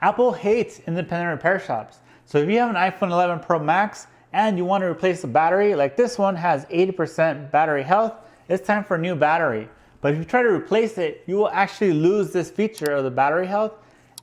Apple hates independent repair shops. So if you have an iPhone 11 Pro Max and you want to replace the battery, like this one has 80% battery health, it's time for a new battery. But if you try to replace it, you will actually lose this feature of the battery health,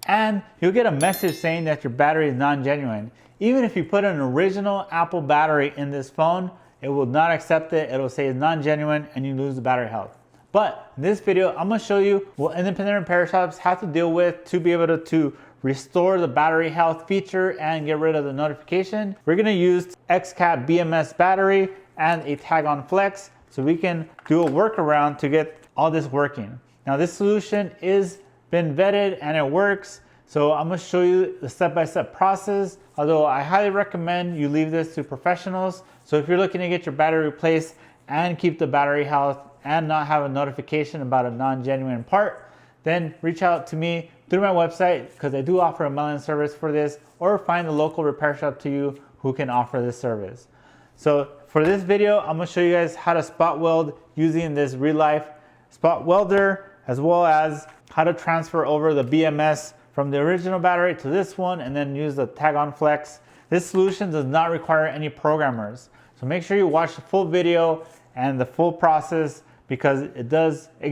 and you'll get a message saying that your battery is non-genuine. Even if you put an original Apple battery in this phone, it will not accept it. It'll say it's non-genuine and you lose the battery health. But in this video, I'm gonna show you what independent repair shops have to deal with to be able to restore the battery health feature and get rid of the notification. We're gonna use XCap BMS battery and a tag-on flex so we can do a workaround to get all this working. Now this solution is been vetted and it works. So I'm gonna show you the step-by-step process, although I highly recommend you leave this to professionals. So if you're looking to get your battery replaced and keep the battery health and not have a notification about a non-genuine part, then reach out to me through my website because I do offer a mail-in service for this, or find a local repair shop to you who can offer this service. So for this video, I'm gonna show you guys how to spot weld using this real-life spot welder, as well as how to transfer over the BMS from the original battery to this one and then use the tag-on flex. This solution does not require any programmers. So make sure you watch the full video and the full process, because it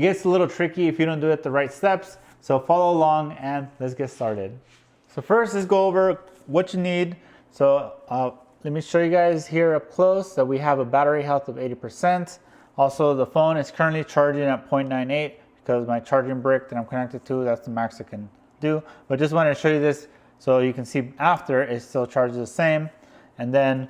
gets a little tricky if you don't do it the right steps. So follow along and let's get started. So first, let's go over what you need. So let me show you guys here up close that we have a battery health of 80%. Also, the phone is currently charging at 0.98 because my charging brick that I'm connected to, that's the max I can do. But just wanted to show you this so you can see after it still charges the same. And then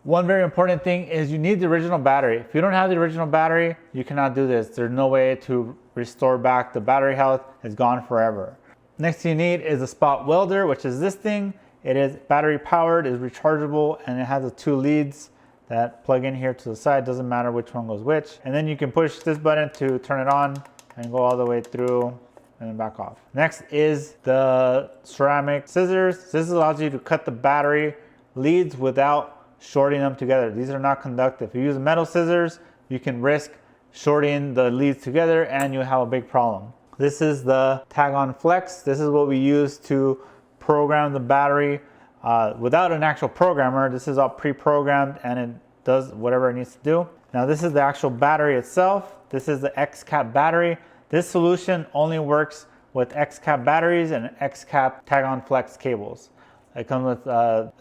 one very important thing is you need the original battery. If you don't have the original battery, you cannot do this. There's no way to restore back the battery health. It's gone forever. Next thing you need is a spot welder, which is this thing. It is battery powered, is rechargeable, and it has the 2 leads that plug in here to the side. Doesn't matter which one goes which. And then you can push this button to turn it on and go all the way through and then back off. Next is the ceramic scissors. This allows you to cut the battery leads without shorting them together. These are not conductive. If you use metal scissors, you can risk shorting the leads together and you have a big problem. This is the tag-on flex. This is what we use to program the battery without an actual programmer. This is all pre-programmed and it does whatever it needs to do. Now this is the actual battery itself. This is the XCap battery. This solution only works with XCap batteries and XCap tag-on flex cables. It comes with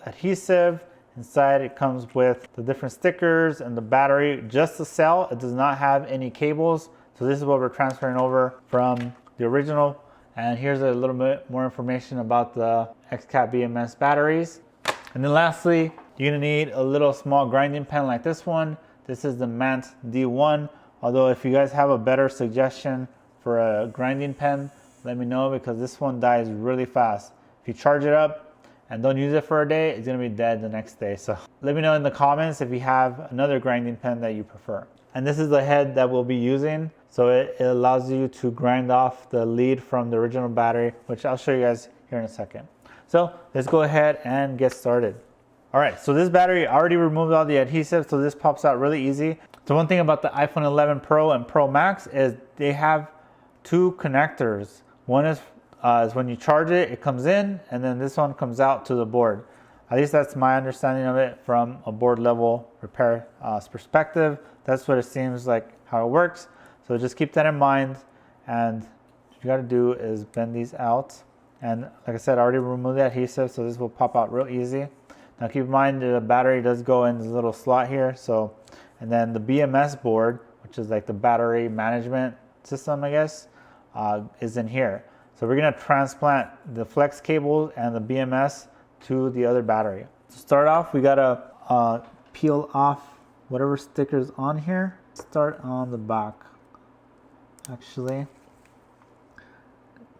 adhesive. Inside it comes with the different stickers and the battery, just the cell. It does not have any cables. So this is what we're transferring over from the original. And here's a little bit more information about the XCap BMS batteries. And then lastly, you're gonna need a little small grinding pen like this one. This is the Mant D1. Although if you guys have a better suggestion for a grinding pen, let me know, because this one dies really fast. If you charge it up and don't use it for a day, it's gonna be dead the next day. So let me know in the comments if you have another grinding pen that you prefer. And this is the head that we'll be using. So it allows you to grind off the lead from the original battery, which I'll show you guys here in a second. So let's go ahead and get started. All right, so this battery, I already removed all the adhesive, so this pops out really easy. So one thing about the iPhone 11 Pro and Pro Max is they have 2 connectors. One is when you charge it, it comes in, and then this one comes out to the board. At least that's my understanding of it from a board level repair perspective. That's what it seems like how it works. So just keep that in mind, and what you gotta do is bend these out. And like I said, I already removed the adhesive, so this will pop out real easy. Now keep in mind the battery does go in this little slot here. So, and then the BMS board, which is like the battery management system, I guess, is in here. So we're gonna transplant the flex cable and the BMS to the other battery. To start off, we gotta peel off whatever stickers on here. Start on the back. Actually,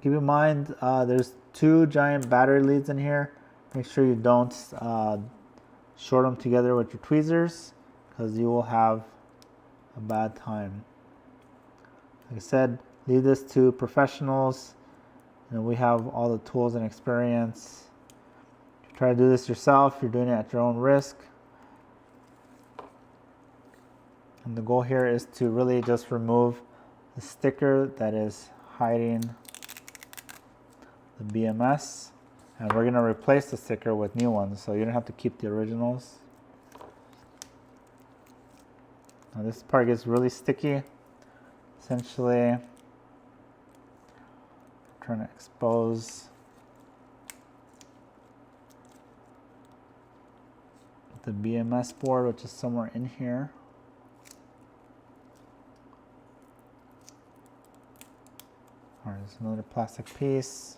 keep in mind there's 2 giant battery leads in here. Make sure you don't short them together with your tweezers, because you will have a bad time. Like I said, leave this to professionals. And we have all the tools and experience. If you try to do this yourself, you're doing it at your own risk. And the goal here is to really just remove the sticker that is hiding the BMS, and we're gonna replace the sticker with new ones, so you don't have to keep the originals. Now this part gets really sticky. Essentially, trying to expose the BMS board, which is somewhere in here. All right, there's another plastic piece.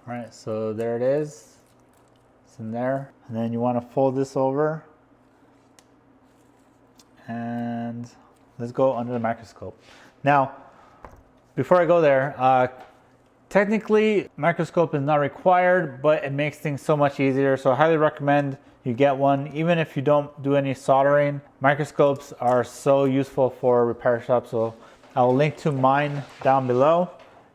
All right, so there it is. It's in there. And then you want to fold this over. And let's go under the microscope. Now, before I go there, technically microscope is not required, but it makes things so much easier. So I highly recommend you get one, even if you don't do any soldering. Microscopes are so useful for repair shops. So I'll link to mine down below.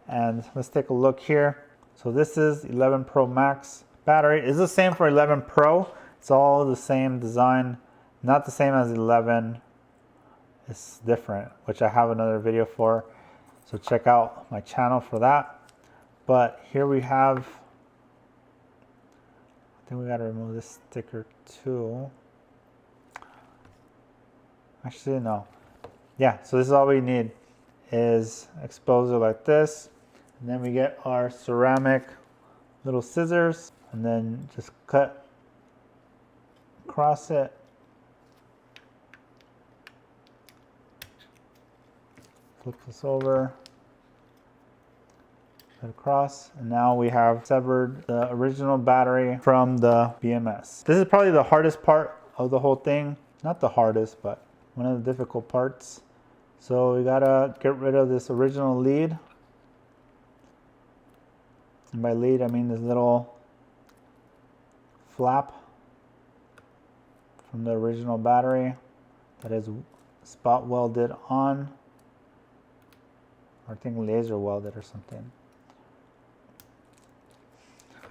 And let's take a look here. So this is 11 Pro Max battery. It's the same for 11 Pro. It's all the same design, not the same as 11. It's different, which I have another video for. So check out my channel for that. But here we have, I think we got to remove this sticker too. Actually, no. Yeah, so this is all we need is exposer like this. And then we get our ceramic little scissors and then just cut across it. Flip this over, cut across, and now we have severed the original battery from the BMS. This is probably the hardest part of the whole thing. Not the hardest, but one of the difficult parts. So we gotta get rid of this original lead. And by lead, I mean this little flap from the original battery that is spot welded on, or I think laser welded or something.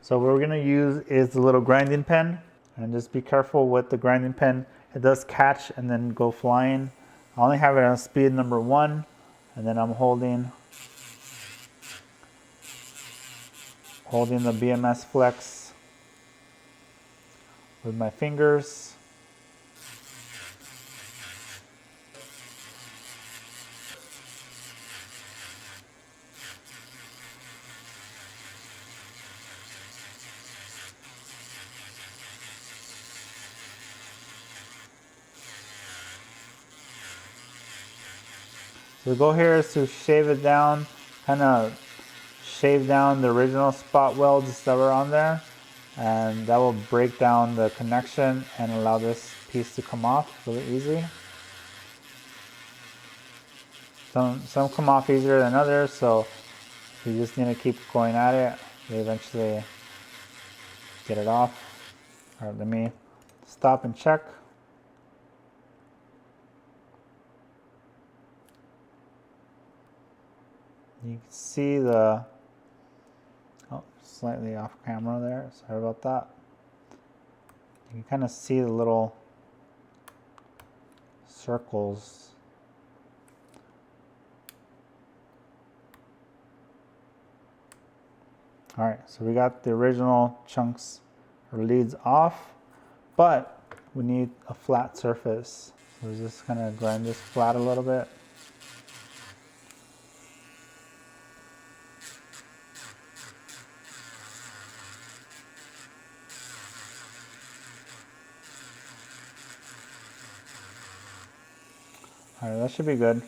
So what we're going to use is the little grinding pen, and just be careful with the grinding pen. It does catch and then go flying. I only have it on speed number 1, and then I'm holding the BMS flex with my fingers. So the goal here is to shave it down, kind of shave down the original spot welds that were on there, and that will break down the connection and allow this piece to come off really easy. Some come off easier than others, so you just need to keep going at it. You eventually get it off. All right, let me stop and check. You can see the, oh, slightly off camera there, sorry about that. You can kind of see the little circles. All right, so we got the original chunks or leads off, but we need a flat surface. So we're just kind of grind this flat a little bit. All right, that should be good.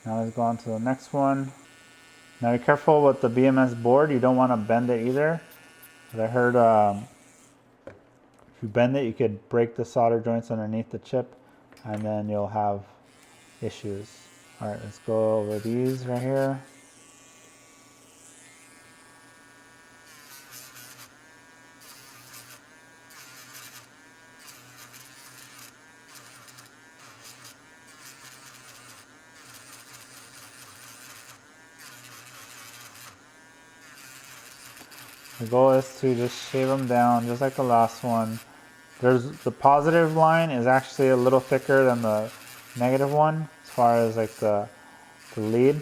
Now let's go on to the next one. Now be careful with the BMS board. You don't want to bend it either. But I heard if you bend it, you could break the solder joints underneath the chip, and then you'll have issues. All right, let's go over these right here. The goal is to just shave them down just like the last one. The positive line is actually a little thicker than the negative one as far as like the lead.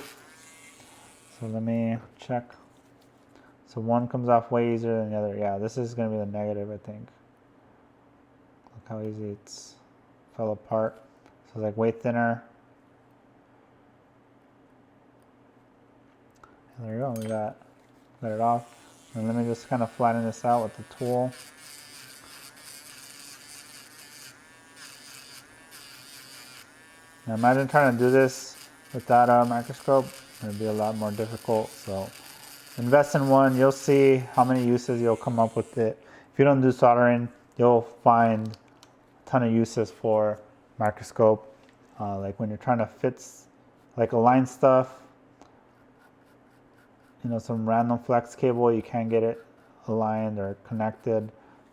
So let me check. So one comes off way easier than the other. Yeah, this is going to be the negative, I think. Look how easy it's fell apart. So it's like way thinner. And there you go, we got it off. And let me just kind of flatten this out with the tool. Now imagine trying to do this without a microscope. It'd be a lot more difficult. So invest in one, you'll see how many uses you'll come up with it. If you don't do soldering, you'll find a ton of uses for microscope. Like when you're trying to fit, like align stuff, you know, some random flex cable, you can't get it aligned or connected.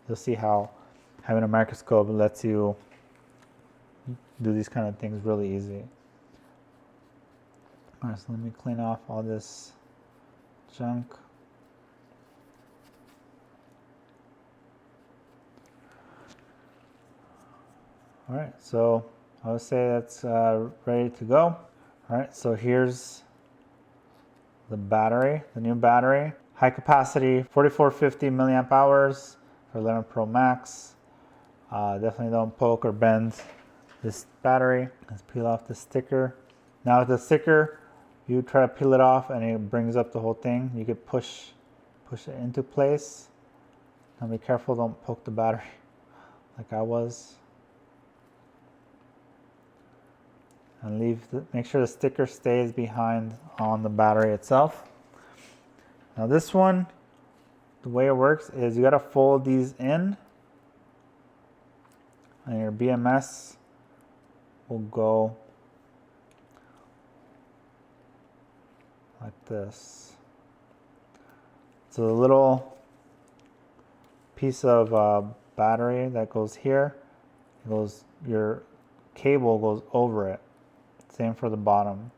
You'll see how having a microscope lets you do these kind of things really easy. All right, so let me clean off all this junk. All right, so I would say that's ready to go. All right, so here's the battery, the new battery. High capacity, 4450 milliamp hours for 11 Pro Max. Definitely don't poke or bend this battery. Let's peel off the sticker. Now with the sticker, you try to peel it off and it brings up the whole thing. You could push it into place. Now be careful, don't poke the battery like I was. And make sure the sticker stays behind on the battery itself. Now this one, the way it works is you gotta fold these in and your BMS will go like this. So the little piece of battery that goes here, your cable goes over it. Same for the bottom.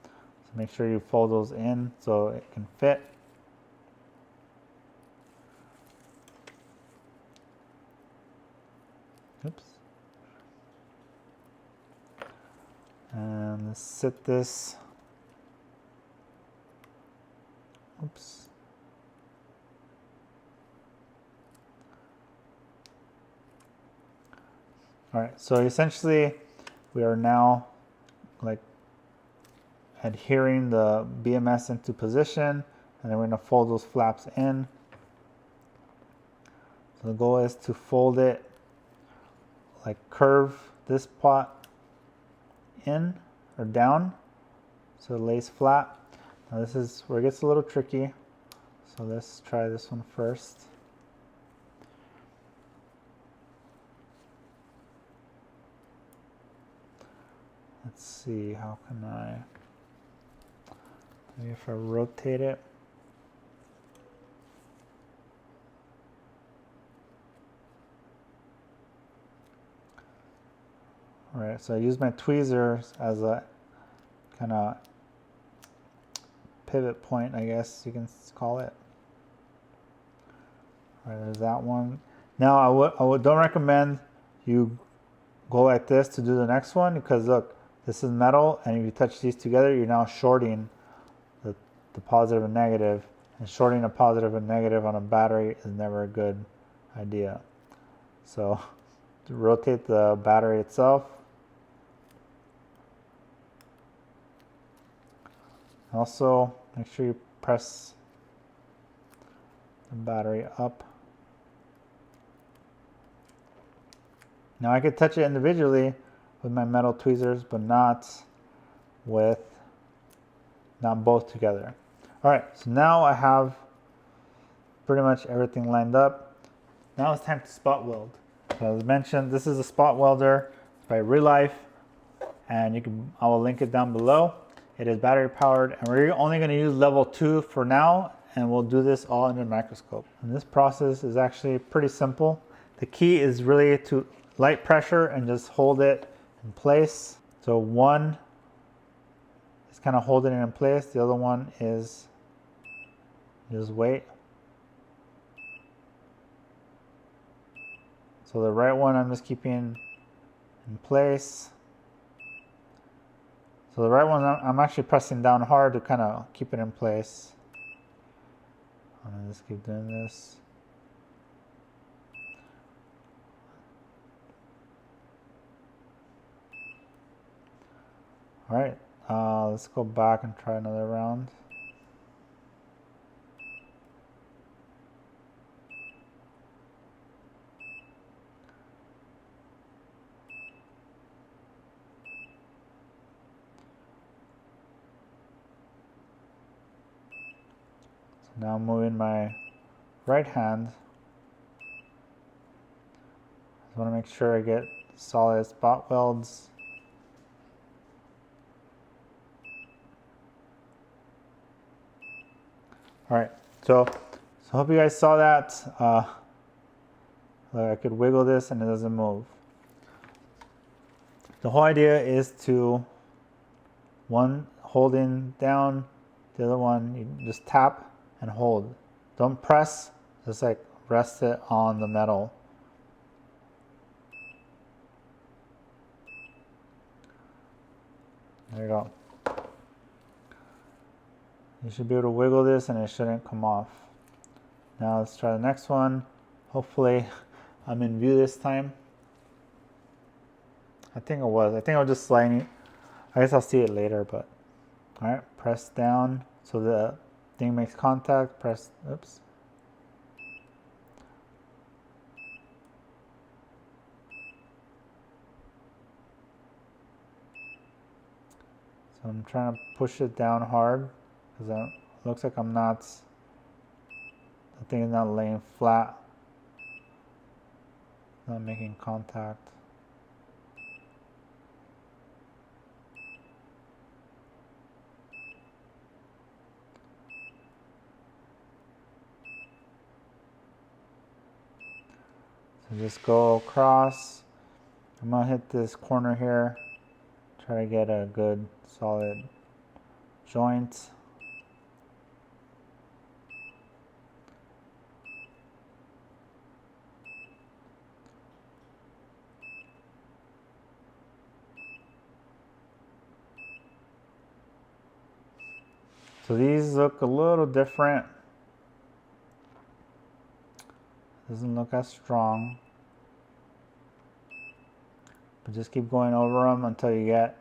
So make sure you fold those in so it can fit. Oops. And let's sit this. Oops. All right, so essentially we are now like adhering the BMS into position, and then we're going to fold those flaps in. So the goal is to fold it, like curve this pot in or down so it lays flat. Now this is where it gets a little tricky, so let's try this one first. Let's see, how can maybe if I rotate it. All right, so I use my tweezers as a kind of pivot point, I guess you can call it. All right, there's that one. Now I don't recommend you go like this to do the next one, because look, this is metal, and if you touch these together, you're now shorting the positive and negative, and shorting a positive and negative on a battery is never a good idea. So to rotate the battery itself. Also, make sure you press the battery up. Now I could touch it individually with my metal tweezers, but not both together. All right, so now I have pretty much everything lined up. Now it's time to spot weld. So as mentioned, this is a spot welder by Real Life, and I will link it down below. It is battery powered, and we're only going to use level 2 for now, and we'll do this all under the microscope. And this process is actually pretty simple. The key is really to light pressure and just hold it in place. So one is kind of holding it in place, the other one is just wait. So the right one I'm just keeping in place. So the right one, I'm actually pressing down hard to kind of keep it in place. I'm gonna just keep doing this. All right, let's go back and try another round. So now I'm moving my right hand. I want to make sure I get solid spot welds. All right, so I hope you guys saw that. I could wiggle this and it doesn't move. The whole idea is to one holding down, the other one you just tap and hold. Don't press, just like rest it on the metal. There you go. You should be able to wiggle this and it shouldn't come off. Now let's try the next one. Hopefully I'm in view this time. I think I was just sliding it. I guess I'll see it later, but all right, press down so the thing makes contact, press, oops. So I'm trying to push it down hard because it looks like I'm not, the thing is not laying flat, not making contact. So just go across. I'm gonna hit this corner here, try to get a good solid joint. So these look a little different. Doesn't look as strong. But just keep going over them until you get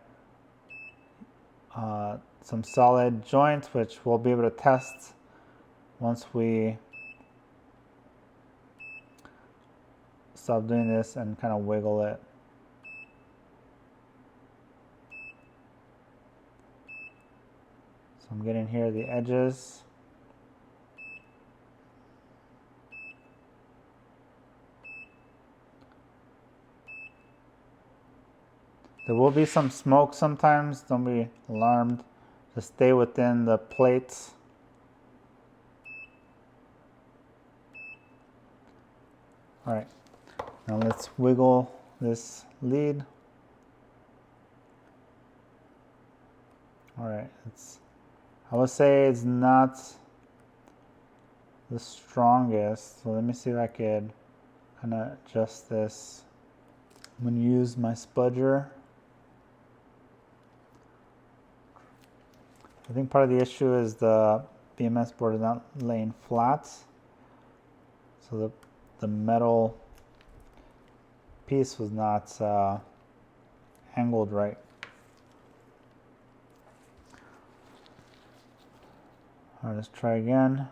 some solid joints, which we'll be able to test once we stop doing this and kind of wiggle it. So I'm getting here the edges. There will be some smoke sometimes, don't be alarmed. Just stay within the plates. All right, now let's wiggle this lead. All right, I would say it's not the strongest, so let me see if I could kind of adjust this. I'm going to use my spudger. I think part of the issue is the BMS board is not laying flat, so the metal piece was not angled right. All right, let's try again.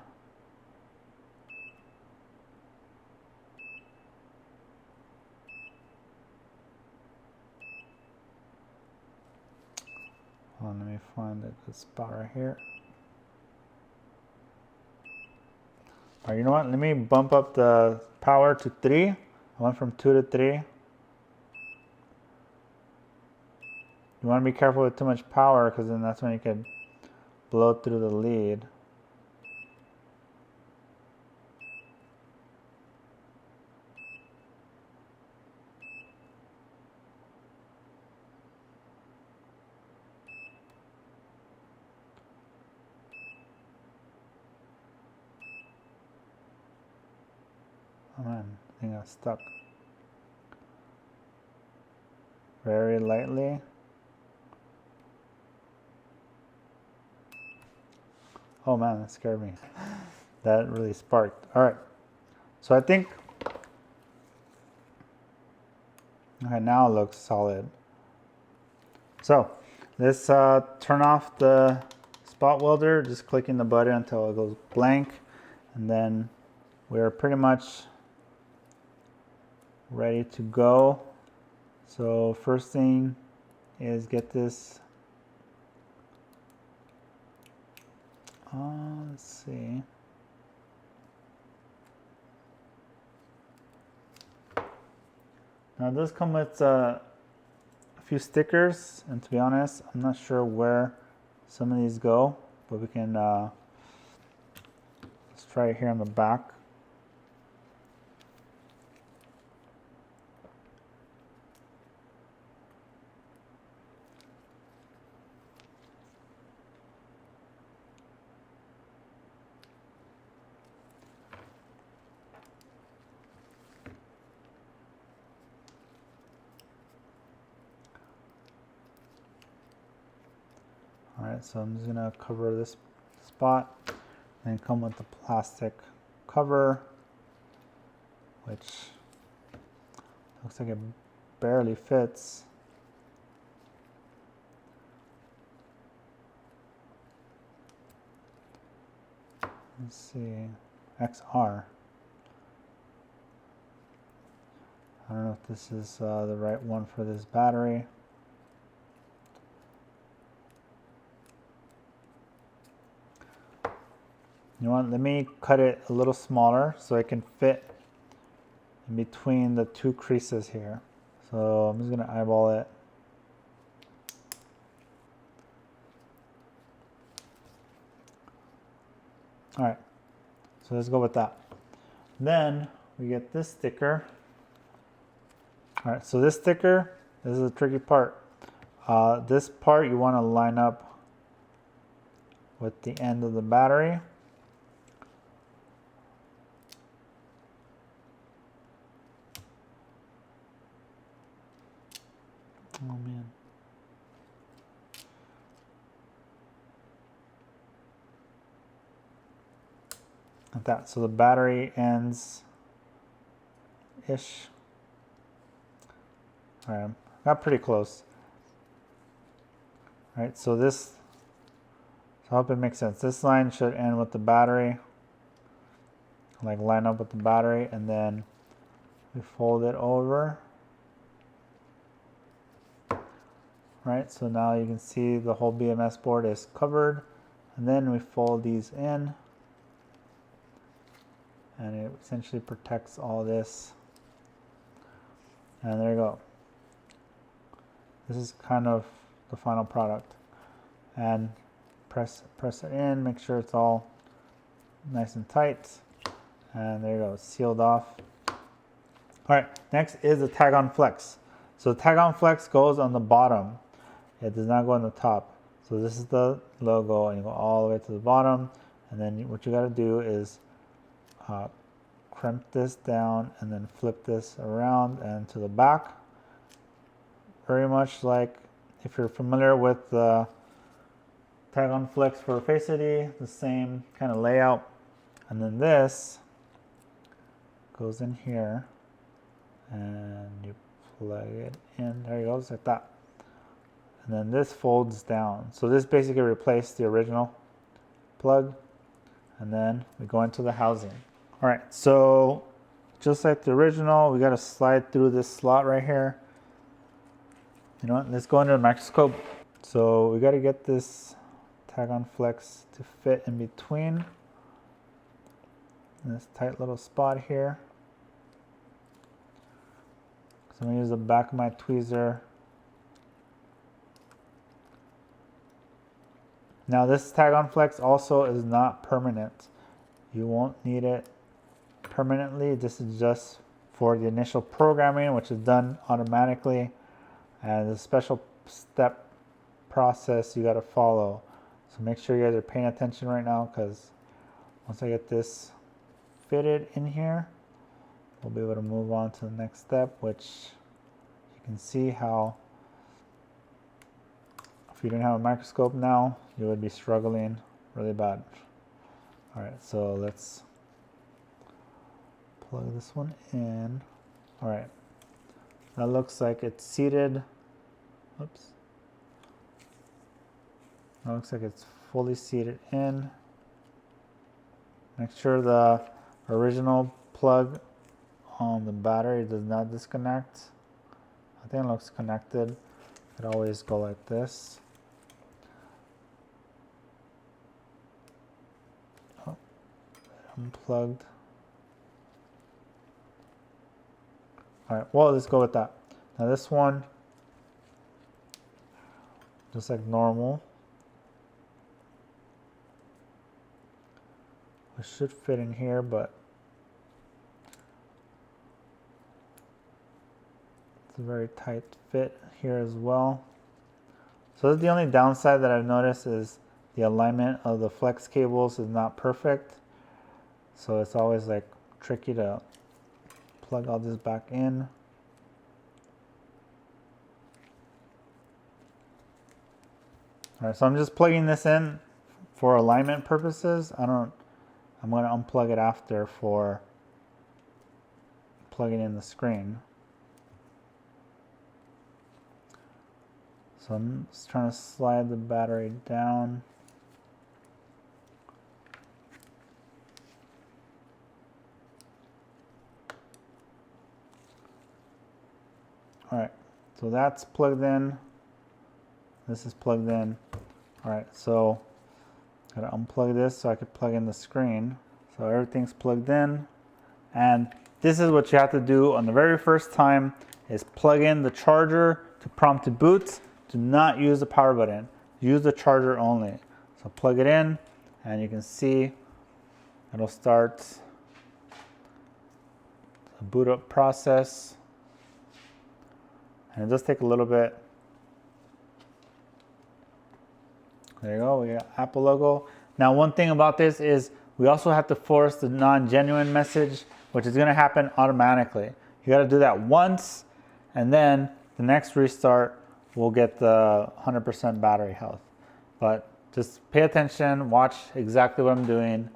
Let me find a good spot right here. All right, you know what? Let me bump up the power to 3. I went from 2 to 3. You want to be careful with too much power because then that's when you could blow through the lead. Oh man, I think I stuck. Very lightly. Oh man, that scared me. That really sparked. All right, so I think, okay, now it looks solid. So let's turn off the spot welder, just clicking the button until it goes blank, and then we're pretty much ready to go. So first thing is get this, let's see. Now it does come with a few stickers, and to be honest, I'm not sure where some of these go, but we can let's try it here on the back. Alright, so I'm just going to cover this spot and come with the plastic cover, which looks like it barely fits. Let's see, XR. I don't know if this is the right one for this battery. You know what, let me cut it a little smaller so it can fit in between the two creases here. So I'm just going to eyeball it. All right, so let's go with that. Then we get this sticker. All right, so this sticker, this is a tricky part. This part you want to line up with the end of the battery. Oh man. Like that. So the battery ends ish. All right, got pretty close. All right, so this, so I hope it makes sense. This line should end with the battery, like line up with the battery, and then we fold it over. Right, so now you can see the whole BMS board is covered, and then we fold these in, and it essentially protects all this. And there you go. This is kind of the final product. And press it in, make sure it's all nice and tight, and there you go, sealed off. All right, next is the tag-on flex. So the tag-on flex goes on the bottom. It does not go on the top. So this is the logo, and you go all the way to the bottom, and then what you got to do is crimp this down and then flip this around and to the back. Very much like if you're familiar with the tag-on flex for Face ID, the same kind of layout. And then this goes in here, and you plug it in. There you go, just like that. And then this folds down. So this basically replaced the original plug. And then we go into the housing. All right, so just like the original, we got to slide through this slot right here. You know what, let's go into the microscope. So we got to get this tag-on flex to fit in between this tight little spot here. So I'm going to use the back of my tweezer. Now this tag-on flex also is not permanent. You won't need it permanently. This is just for the initial programming, which is done automatically. And there's a special step process you got to follow. So make sure you guys are paying attention right now, because once I get this fitted in here, we'll be able to move on to the next step, which you can see how if you didn't have a microscope now, you would be struggling really bad. All right, so let's plug this one in. All right, that looks like it's seated. Oops. That looks like it's fully seated in. Make sure the original plug on the battery does not disconnect. I think it looks connected. It always go like this. Oh, unplugged. All right, well, let's go with that. Now this one, just like normal. It should fit in here, but it's a very tight fit here as well. So that's the only downside that I've noticed is the alignment of the flex cables is not perfect. So it's always like tricky to plug all this back in. All right, so I'm just plugging this in for alignment purposes. I'm going to unplug it after for plugging in the screen. So I'm just trying to slide the battery down. All right, so that's plugged in. This is plugged in. All right, so I gotta unplug this so I could plug in the screen. So everything's plugged in. And this is what you have to do on the very first time is plug in the charger to prompt to boot. Do not use the power button. Use the charger only. So plug it in and you can see it'll start the boot up process. And it does take a little bit. There you go, we got Apple logo. Now one thing about this is we also have to force the non-genuine message, which is gonna happen automatically. You gotta do that once, and then the next restart will get the 100% battery health. But just pay attention, watch exactly what I'm doing,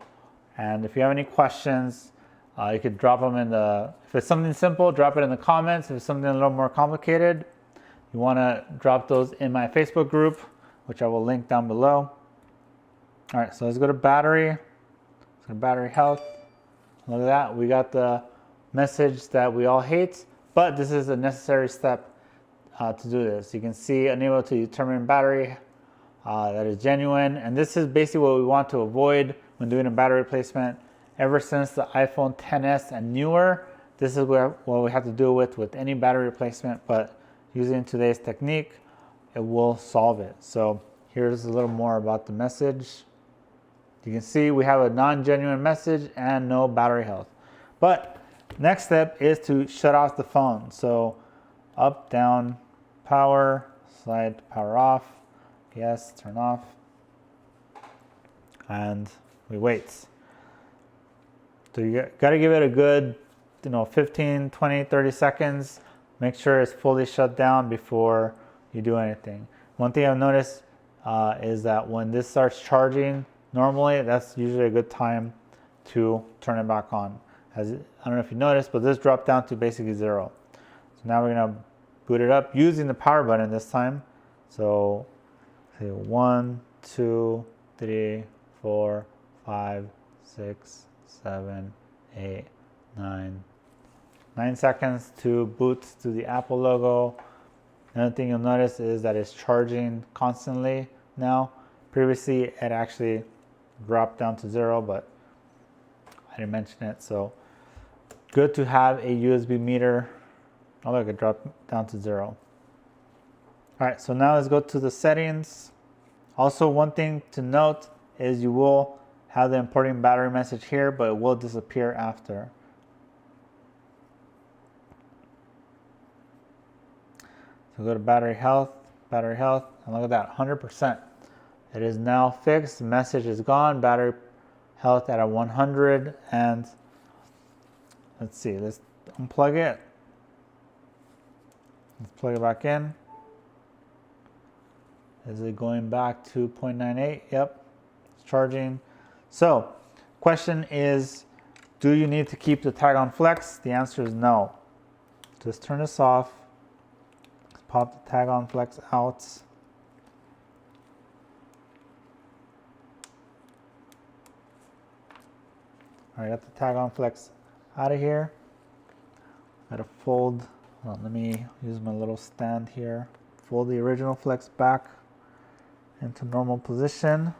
and if you have any questions, you could drop them in the, if it's something simple, drop it in the comments. If it's something a little more complicated, you wanna drop those in my Facebook group, which I will link down below. All right, so let's go to battery. Let's go to battery health. Look at that, we got the message that we all hate, but this is a necessary step to do this. You can see unable to determine battery that is genuine, and this is basically what we want to avoid when doing a battery replacement. Ever since the iPhone XS and newer, this is what we have to deal with any battery replacement, but using today's technique, it will solve it. So here's a little more about the message. You can see we have a non-genuine message and no battery health. But next step is to shut off the phone. So up, down, power, slide power off, yes, turn off, and we wait. So you got to give it a good 15, 20, 30 seconds. Make sure it's fully shut down before you do anything. One thing I've noticed is that when this starts charging, normally that's usually a good time to turn it back on. I don't know if you noticed, but this dropped down to basically 0. So now we're gonna boot it up using the power button this time. So say 1, 2, 3, 4, 5, 6, 7, 8, 9. 9 seconds to boot to the Apple logo. Another thing you'll notice is that it's charging constantly now. Previously, it actually dropped down to 0, but I didn't mention it. So good to have a USB meter. Oh, look, it dropped down to 0. All right, so now let's go to the settings. Also, one thing to note is you will have the importing battery message here, but it will disappear after. So go to battery health, and look at that, 100%. It is now fixed, the message is gone, battery health at a 100, and let's see, let's unplug it. Let's plug it back in. Is it going back to 0.98? Yep, it's charging. So Question is, do you need to keep the tag on flex? The answer is no. Just turn this off. Pop the tag on flex out. All right, got the tag on flex out of here. Gotta fold, let me use my little stand here. Fold the original flex back into normal position.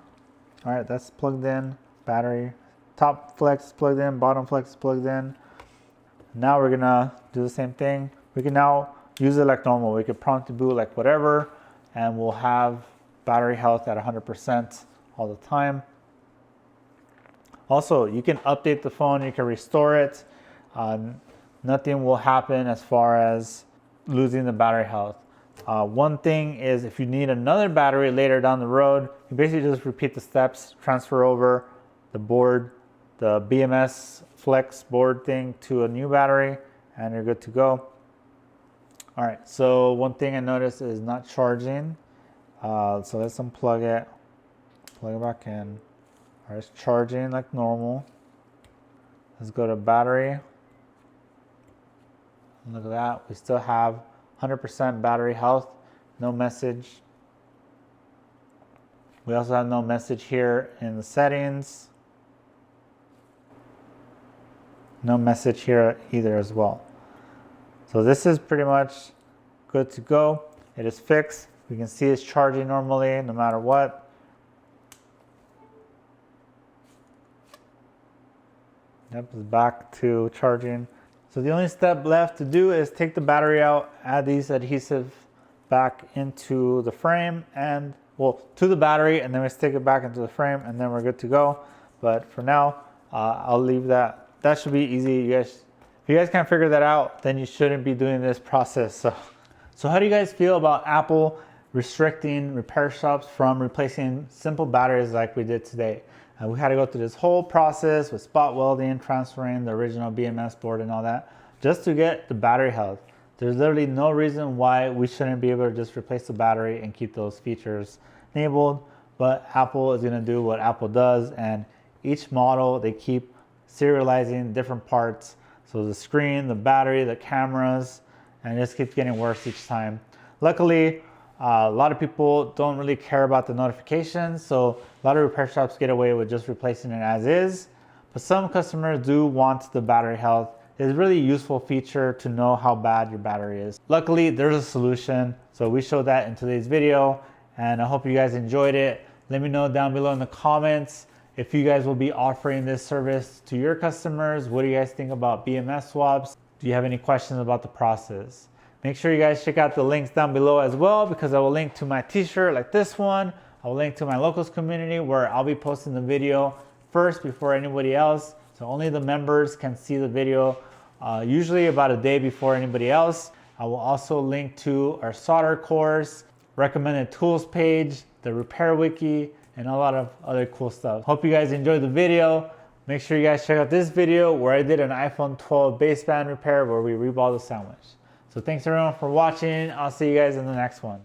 All right, that's plugged in, battery. Top flex is plugged in, bottom flex is plugged in. Now we're gonna do the same thing. We can now use it like normal. We could prompt to boot like whatever, and we'll have battery health at 100% all the time. Also, you can update the phone, you can restore it. Nothing will happen as far as losing the battery health. One thing is if you need another battery later down the road, you basically just repeat the steps, transfer over the board, the BMS Flex board thing to a new battery, and you're good to go. All right, so one thing I noticed is not charging. So let's unplug it, plug it back in. All right, it's charging like normal. Let's go to battery. Look at that, we still have 100% battery health, no message. We also have no message here in the settings. No message here either as well. So this is pretty much good to go. It is fixed. We can see it's charging normally no matter what. Yep, it's back to charging. So the only step left to do is take the battery out, add these adhesives back into the frame and, well, to the battery, and then we stick it back into the frame and then we're good to go. But for now, I'll leave that. That should be easy. If you guys can't figure that out, then you shouldn't be doing this process. So how do you guys feel about Apple restricting repair shops from replacing simple batteries like we did today? We had to go through this whole process with spot welding, transferring the original BMS board and all that, just to get the battery health. There's literally no reason why we shouldn't be able to just replace the battery and keep those features enabled, but Apple is gonna do what Apple does, and each model, they keep serializing different parts. So the screen, the battery, the cameras, and it just keeps getting worse each time. Luckily, a lot of people don't really care about the notifications, so a lot of repair shops get away with just replacing it as is. But some customers do want the battery health. It's a really useful feature to know how bad your battery is. Luckily, there's a solution, so we showed that in today's video, and I hope you guys enjoyed it. Let me know down below in the comments if you guys will be offering this service to your customers. What do you guys think about BMS swaps? Do you have any questions about the process? Make sure you guys check out the links down below as well, because I will link to my t-shirt like this one. I will link to my locals community where I'll be posting the video first before anybody else. So only the members can see the video, usually about a day before anybody else. I will also link to our solder course, recommended tools page, the repair wiki, and a lot of other cool stuff. Hope you guys enjoyed the video. Make sure you guys check out this video where I did an iPhone 12 baseband repair where we reballed the sandwich. So thanks everyone for watching. I'll see you guys in the next one.